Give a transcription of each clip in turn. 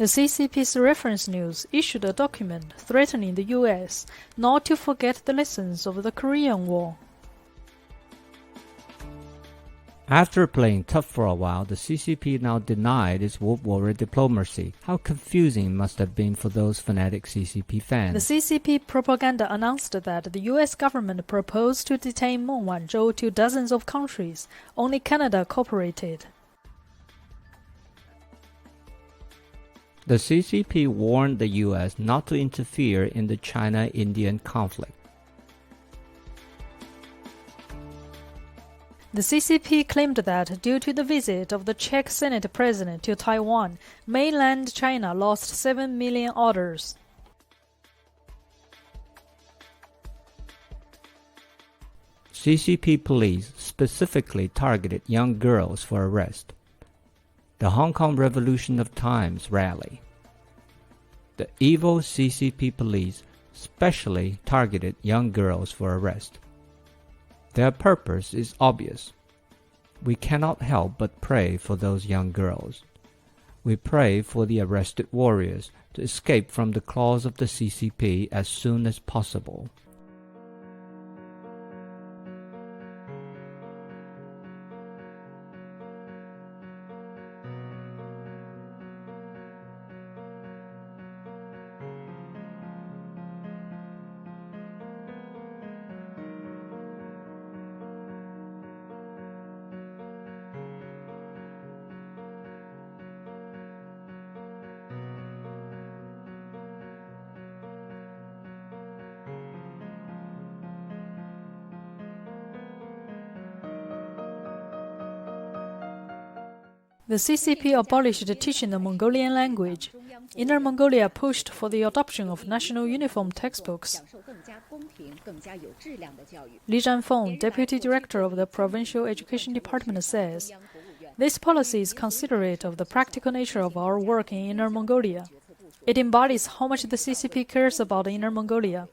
The CCP's reference news issued a document threatening the US not to forget the lessons of the Korean War. After playing tough for a while, the CCP now denied its World War diplomacy. How confusing it must have been for those fanatic CCP fans. The CCP propaganda announced that the US government proposed to detain Meng Wanzhou to dozens of countries. Only Canada cooperated. The CCP warned the US not to interfere in the China-Indian conflict. The CCP claimed that due to the visit of the Czech Senate President to Taiwan, mainland China lost 7 million orders. CCP police specifically targeted young girls for arrest. The Hong Kong Revolution of Times rally. The evil CCP police specially targeted young girls for arrest. Their purpose is obvious. We cannot help but pray for those young girls. We pray for the arrested warriors to escape from the claws of the CCP as soon as possible. The CCP abolished teaching the Mongolian language. Inner Mongolia pushed for the adoption of national uniform textbooks. Li Zhanfeng, Deputy Director of the Provincial Education Department, says, "This policy is considerate of the practical nature of our work in Inner Mongolia. It embodies how much the CCP cares about Inner Mongolia.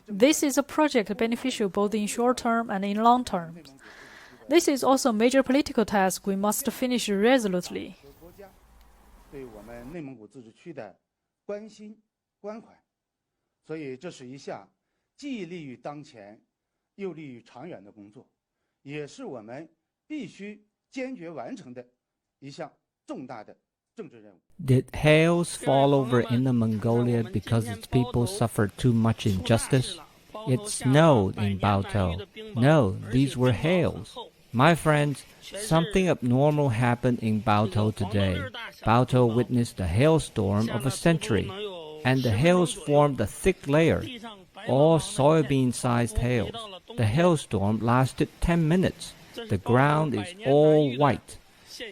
This is a project beneficial both in short term and in long term. This is also a major political task we must finish resolutely." 对我们内蒙古自治区的关心关怀，所以这是一项既利于当前又利于长远的工作，也是我们必须坚决完成的一项重大的政治任务。 Did hails fall over Inner Mongolia because its people suffered too much injustice? It snowed in Baotou. No, these were hails. My friends, something abnormal happened in Baotou today. Baotou witnessed the hailstorm of a century, and the hails formed a thick layer, all soybean-sized hails. The hailstorm lasted 10 minutes. The ground is all white,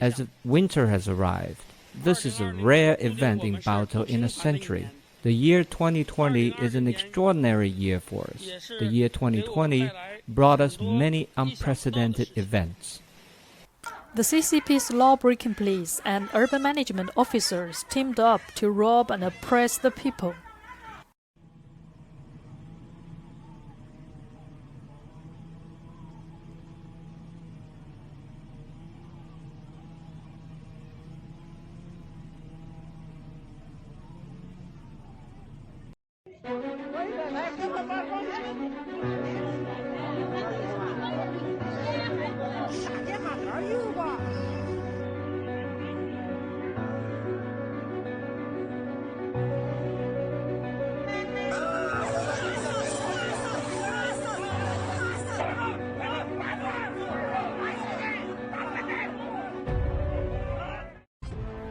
as if winter has arrived. This is a rare event in Baotou in a century. The year 2020 is an extraordinary year for us. The year 2020 brought us many unprecedented events. The CCP's law-breaking police and urban management officers teamed up to rob and oppress the people.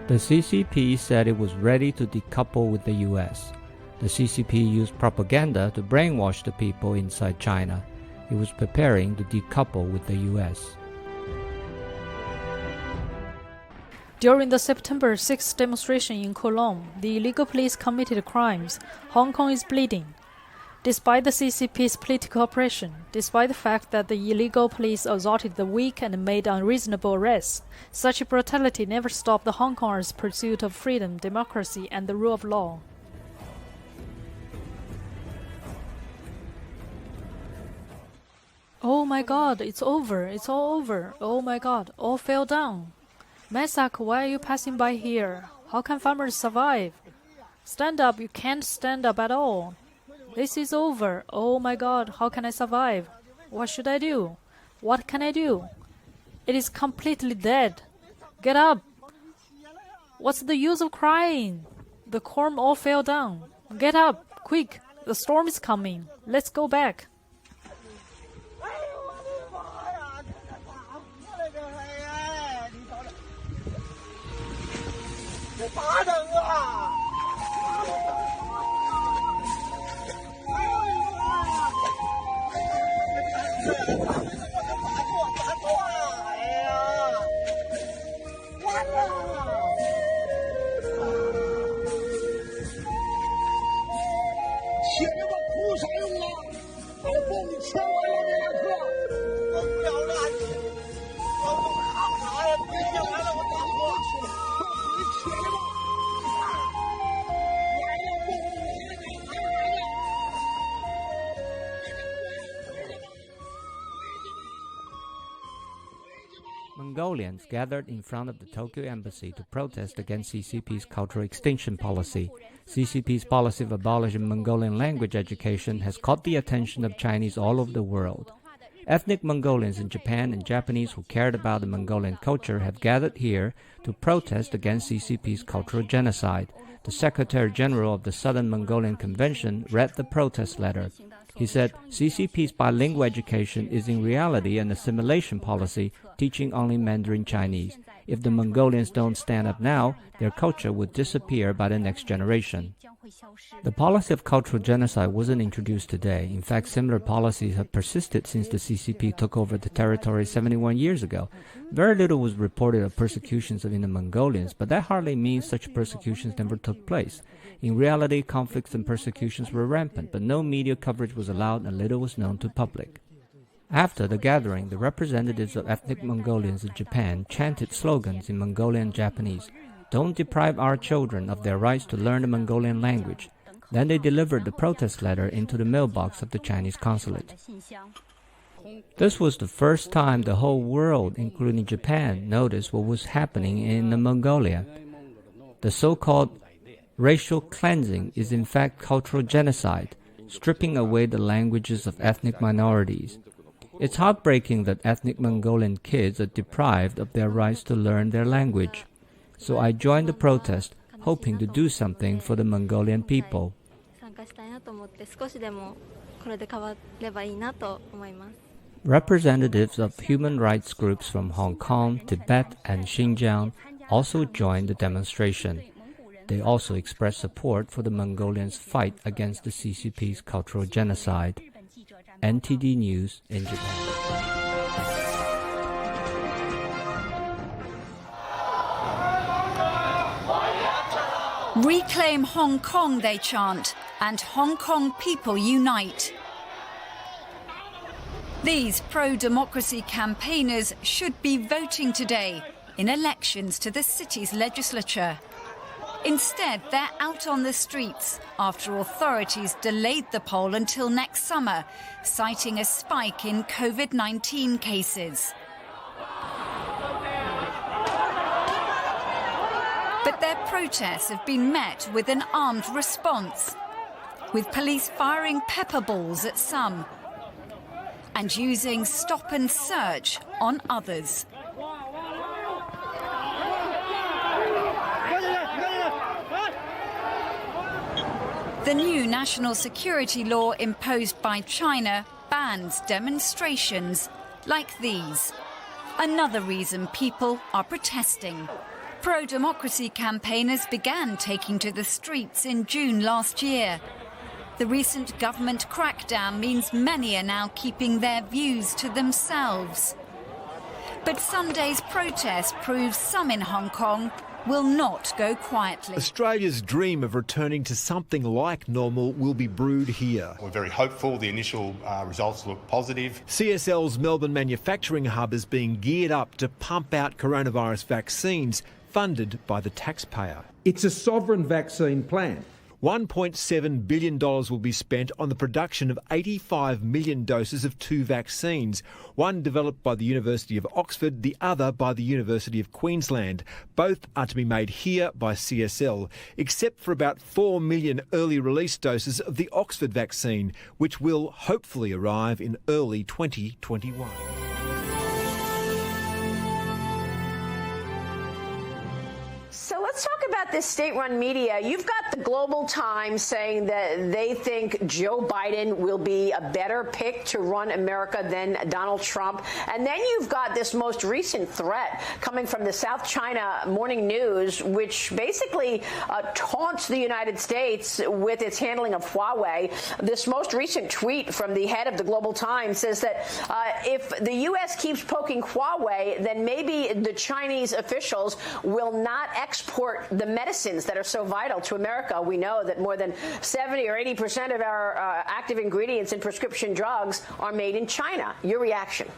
The CCP said it was ready to decouple with the US. The CCP used propaganda to brainwash the people inside China. It was preparing to decouple with the US. During the September 6th demonstration in Cologne, the illegal police committed crimes. Hong Kong is bleeding. Despite the CCP's political oppression, despite the fact that the illegal police assaulted the weak and made unreasonable arrests, such brutality never stopped the Hong Kongers' pursuit of freedom, democracy, and the rule of law. Oh my God, it's over, it's all over. Oh my God, all fell down. Masak, why are you passing by here? How can farmers survive? Stand up, you can't stand up at all. This is over. Oh my God, how can I survive? What should I do? What can I do? It is completely dead. Get up. What's the use of crying? The corn all fell down. Get up, quick. The storm is coming. Let's go back. Mongolians gathered in front of the Tokyo embassy to protest against CCP's cultural extinction policy. CCP's policy of abolishing Mongolian language education has caught the attention of Chinese all over the world. Ethnic Mongolians in Japan and Japanese who cared about the Mongolian culture have gathered here to protest against CCP's cultural genocide. The Secretary General of the Southern Mongolian Convention read the protest letter. He said CCP's bilingual education is in reality an assimilation policy, teaching only Mandarin Chinese. If the Mongolians don't stand up now, their culture would disappear by the next generation. The policy of cultural genocide wasn't introduced today. In fact, similar policies have persisted since the CCP took over the territory 71 years ago. Very little was reported of persecutions of Inner Mongolians, but that hardly means such persecutions never took place. In reality, conflicts and persecutions were rampant, but no media coverage was allowed and little was known to the public. After the gathering, the representatives of ethnic Mongolians in Japan chanted slogans in Mongolian and Japanese. Don't deprive our children of their rights to learn the Mongolian language. Then they delivered the protest letter into the mailbox of the Chinese consulate. This was the first time the whole world, including Japan, noticed what was happening in Mongolia. The so-called racial cleansing is in fact cultural genocide, stripping away the languages of ethnic minorities. It's heartbreaking that ethnic Mongolian kids are deprived of their rights to learn their language. So I joined the protest, hoping to do something for the Mongolian people. Representatives of human rights groups from Hong Kong, Tibet, and Xinjiang also joined the demonstration. They also expressed support for the Mongolians' fight against the CCP's cultural genocide. NTD News in Japan. Reclaim Hong Kong, they chant, and Hong Kong people unite. These pro-democracy campaigners should be voting today in elections to the city's legislature. Instead, they're out on the streets after authorities delayed the poll until next summer, citing a spike in COVID-19 cases. But their protests have been met with an armed response, with police firing pepper balls at some and using stop and search on others. The new national security law imposed by China bans demonstrations like these. Another reason people are protesting. Pro-democracy campaigners began taking to the streets in June last year. The recent government crackdown means many are now keeping their views to themselves. But Sunday's protest proves some in Hong Kong will not go quietly. Australia's dream of returning to something like normal will be brewed here. We're very hopeful. The initial results look positive. CSL's Melbourne manufacturing hub is being geared up to pump out coronavirus vaccines funded by the taxpayer. It's a sovereign vaccine plan. $1.7 billion will be spent on the production of 85 million doses of two vaccines, one developed by the University of Oxford, the other by the University of Queensland. Both are to be made here by CSL, except for about 4 million early release doses of the Oxford vaccine, which will hopefully arrive in early 2021. So let's talk about this state-run media. You've got the Global Times saying that they think Joe Biden will be a better pick to run America than Donald Trump. And then you've got this most recent threat coming from the South China Morning News, which basically taunts the United States with its handling of Huawei. This most recent tweet from the head of the Global Times says that if the U.S. keeps poking Huawei, then maybe the Chinese officials will not export the medicines that are so vital to America. We know that more than 70 or 80% of our active ingredients in prescription drugs are made in China. Your reaction?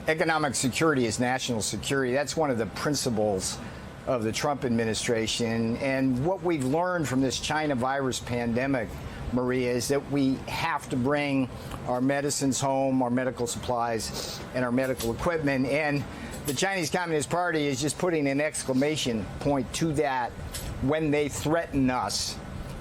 Economic security is national security. That's one of the principles of the Trump administration. And what we've learned from this China virus pandemic, Maria, is that we have to bring our medicines home, our medical supplies, and our medical equipment. And the Chinese Communist Party is just putting an exclamation point to that when they threaten us.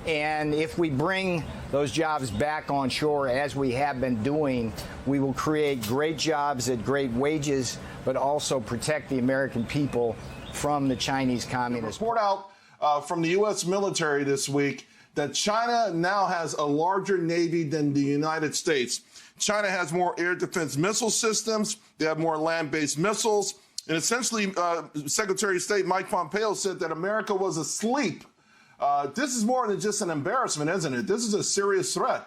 And if we bring those jobs back on shore, as we have been doing, we will create great jobs at great wages, but also protect the American people from the Chinese Communist Party. Report out from the U.S. military this week that China now has a larger Navy than the United States. China has more air defense missile systems. They have more land-based missiles. And essentially, Secretary of State Mike Pompeo said that America was asleep. This is more than just an embarrassment, isn't it? This is a serious threat.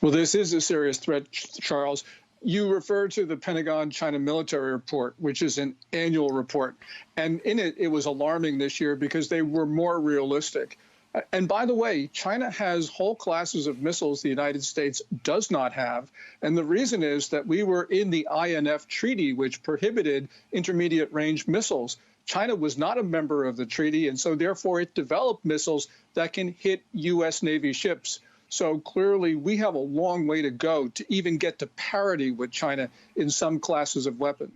Well, this is a serious threat, Charles. You refer to the Pentagon China military report, which is an annual report. And in it, it was alarming this year because they were more realistic. And by the way, China has whole classes of missiles the United States does not have. And the reason is that we were in the INF treaty, which prohibited intermediate range missiles. China was not a member of the treaty, and so therefore it developed missiles that can hit U.S. Navy ships. So clearly we have a long way to go to even get to parity with China in some classes of weapons.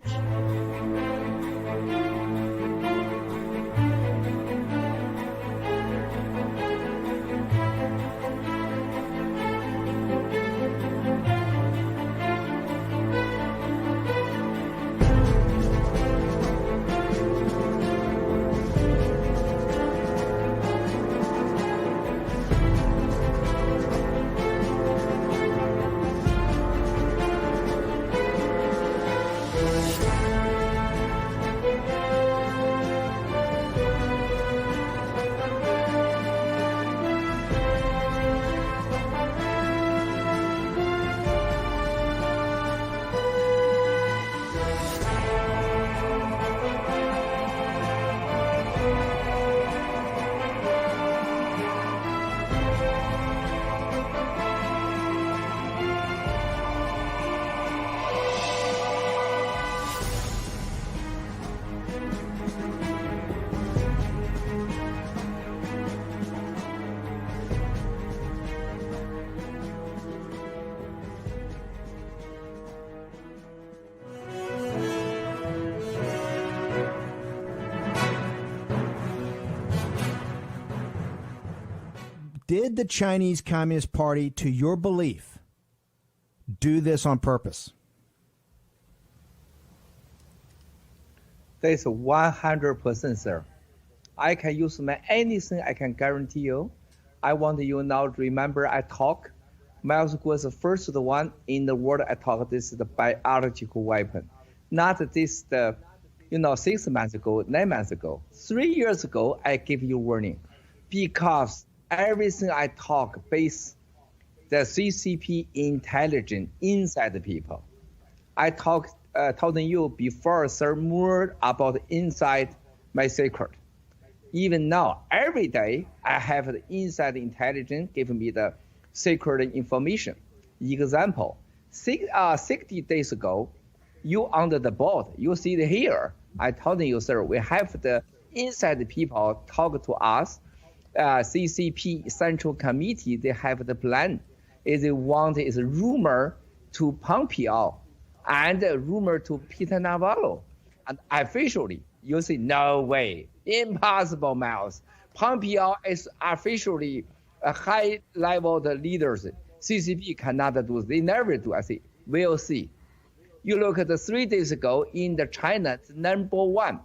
Did the Chinese Communist Party, to your belief, do this on purpose? That's 100%, sir. I can use anything I can guarantee you. I want you now to remember I talk. Milesguo was the first one in the world I talk. This is the biological weapon. Not this, 6 months ago, 9 months ago. 3 years ago, I gave you warning. Because everything I talk based the CCP intelligence inside the people. I told you before, sir, more about inside my secret. Even now, every day, I have the inside intelligence giving me the secret information. Example, 60 days ago, you under the board, you see it here. I told you, sir, we have the inside people talk to us. CCP Central Committee, they have the plan. Is they want is a rumor to Pompeo and a rumor to Peter Navarro. And officially, you say, no way, impossible, Miles. Pompeo is officially a high-level leaders. CCP cannot do. They never do. I say, we'll see. You look at the 3 days ago in the China, number one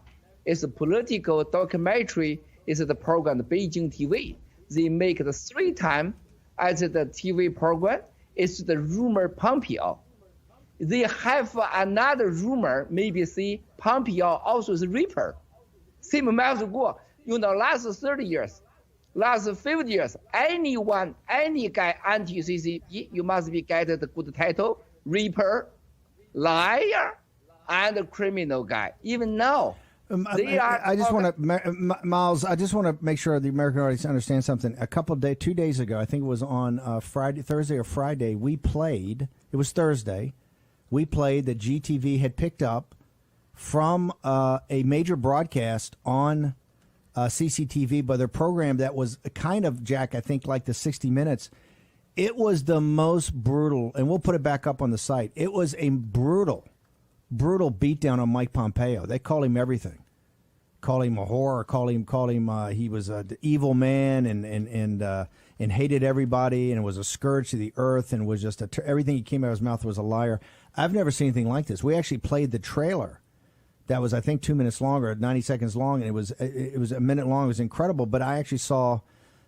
is a political documentary. Is the program, the Beijing TV. They make the 3 times as the TV program. It's the rumor Pompeo. They have another rumor, maybe see Pompeo also is a reaper. Same Milesguo, last 30 years, last 50 years, anyone, any guy anti-CCP, you must be get the good title, reaper, liar, and criminal guy. Even now, I just want to, Miles. I just want to make sure the American audience understands something. 2 days ago, I think it was on Thursday or Friday. We played. It was Thursday. We played that GTV had picked up from a major broadcast on CCTV, but their program that was kind of, Jack, I think like the 60 Minutes. It was the most brutal, and we'll put it back up on the site. It was a brutal beatdown on Mike Pompeo. They call him everything. Call him a whore. Call him. He was an evil man and hated everybody and was a scourge to the earth and was just everything he came out of his mouth was a liar. I've never seen anything like this. We actually played the trailer. That was, I think, 2 minutes longer, 90 seconds long, and it was a minute long. It was incredible. But I actually saw,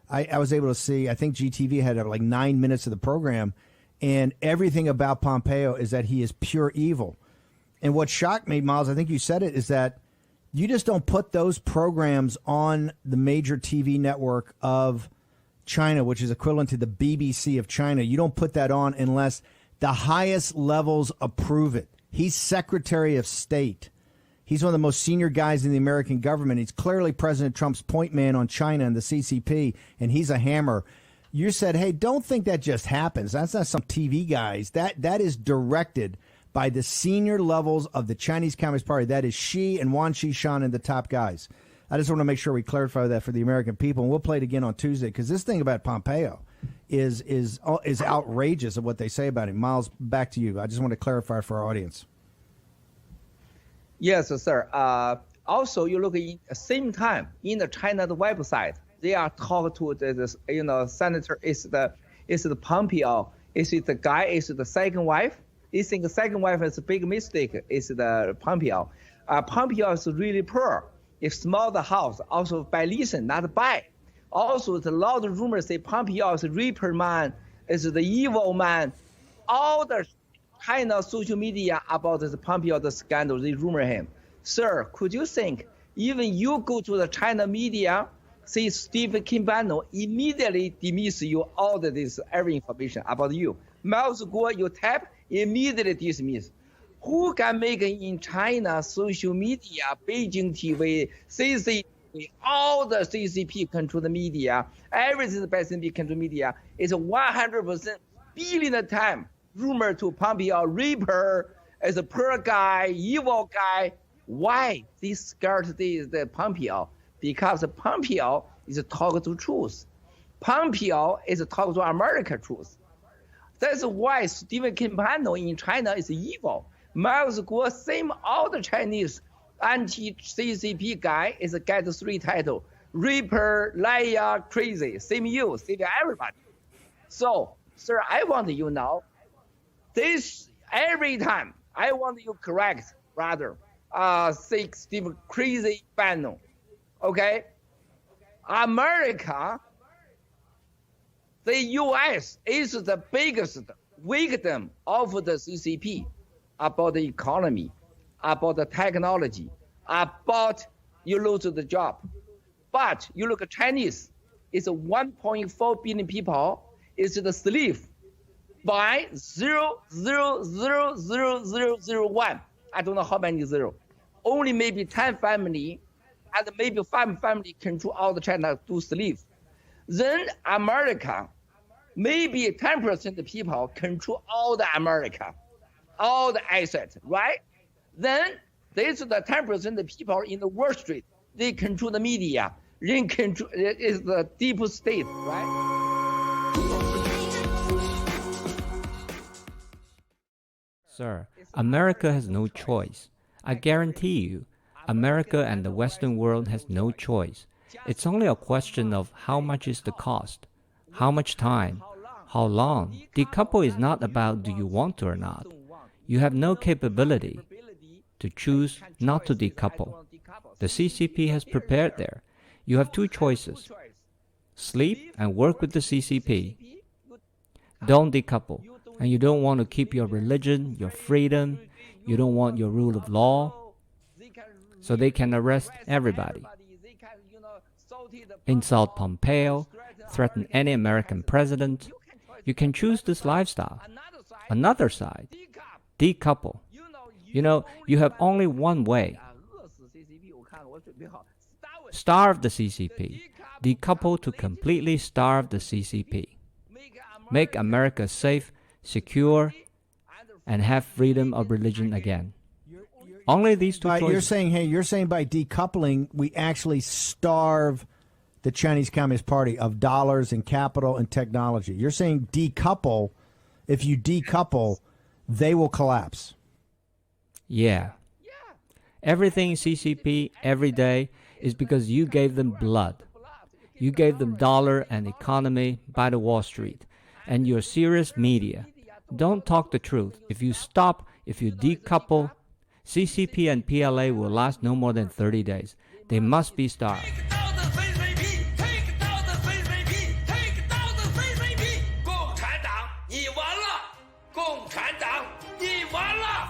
I was able to see. I think GTV had like 9 minutes of the program, and everything about Pompeo is that he is pure evil. And what shocked me, Miles, I think you said it, is that you just don't put those programs on the major TV network of China, which is equivalent to the BBC of China. You don't put that on unless the highest levels approve it. He's Secretary of State. He's one of the most senior guys in the American government. He's clearly President Trump's point man on China and the CCP, and he's a hammer. You said, hey, don't think that just happens. That's not some TV guys. That is directed by the senior levels of the Chinese Communist Party. That is Xi and Wang Qishan and the top guys. I just want to make sure we clarify that for the American people, and we'll play it again on Tuesday, because this thing about Pompeo is outrageous of what they say about him. Miles, back to you. I just want to clarify for our audience. Yes, sir. Also, you look at the same time in the China website, they are talking to the senator is the Pompeo, is it the guy, is the second wife. They think the second wife is a big mistake, is the Pompeo. Pompeo is really poor. If small the house, also by listen, not buy. Also, the lot of rumors say Pompeo is a reaper man, is the evil man. All the China social media about this Pompeo, the scandal, they rumor him. Sir, could you think, even you go to the China media, see Stephen Kimbano, immediately dismiss you all of this every information about you. Milesguo, you tap, immediately dismiss. Who can make it in China social media, Beijing TV, CCP, all the CCP control the media, everything the CCP control media is 100% billion time rumor to Pompeo, reaper, as a poor guy, evil guy. Why they scared the Pompeo? Because Pompeo is talking to truth. Pompeo is talking to America truth. That's why Stephen Kimbano in China is evil. Milesguo, same all the Chinese anti-CCP guy is get 3 title. Reaper, liar, crazy. Same you, same everybody. So, sir, I want you now. This every time I want you correct, brother. Say Steve crazy Bannon. Okay? America, the US is the biggest victim of the CCP about the economy, about the technology, about you lose the job. But you look at Chinese, it's 1.4 billion people, it's the slave by 0.0000001. I don't know how many zero. Only maybe 10 family and maybe 5 family control all the China do slave. Then America, maybe 10% of people control all the America, all the assets, right? Then there's the 10% of people in the Wall Street, they control the media. is the deep state, right? Sir, America has no choice. I guarantee you, America and the Western world has no choice. It's only a question of how much is the cost, how much time, how long. Decouple is not about do you want to or not. You have no capability to choose not to decouple. The CCP has prepared there. You have two choices. Sleep and work with the CCP. Don't decouple. And you don't want to keep your religion, your freedom. You don't want your rule of law. So they can arrest everybody. Insult Pompeo, threaten any American president. You can choose this lifestyle. Another side, decouple. You know, you have only one way. Starve the CCP. Decouple to completely starve the CCP. Make America safe, secure, and have freedom of religion again. Only these two choices. You're saying by decoupling, we actually starve the Chinese Communist Party of dollars and capital and technology. You're saying decouple. If you decouple, they will collapse. Yeah. Everything CCP every day is because you gave them blood. You gave them dollar and economy by the Wall Street. And your serious media. Don't talk the truth. If you decouple, CCP and PLA will last no more than 30 days. They must be starved.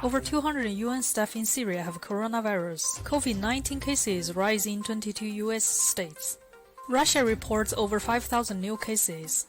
Over 200 UN staff in Syria have coronavirus. COVID-19 cases rise in 22 US states. Russia reports over 5,000 new cases.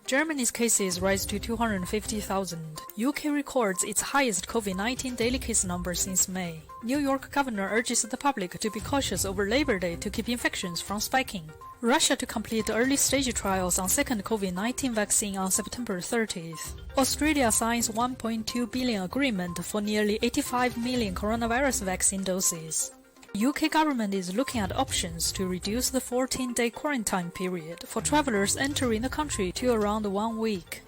Germany's cases rise to 250,000. UK records its highest COVID-19 daily case number since May. New York governor urges the public to be cautious over Labor Day to keep infections from spiking. Russia to complete early-stage trials on second COVID-19 vaccine on September 30th. Australia signs $1.2 billion agreement for nearly 85 million coronavirus vaccine doses. UK government is looking at options to reduce the 14-day quarantine period for travelers entering the country to around 1 week.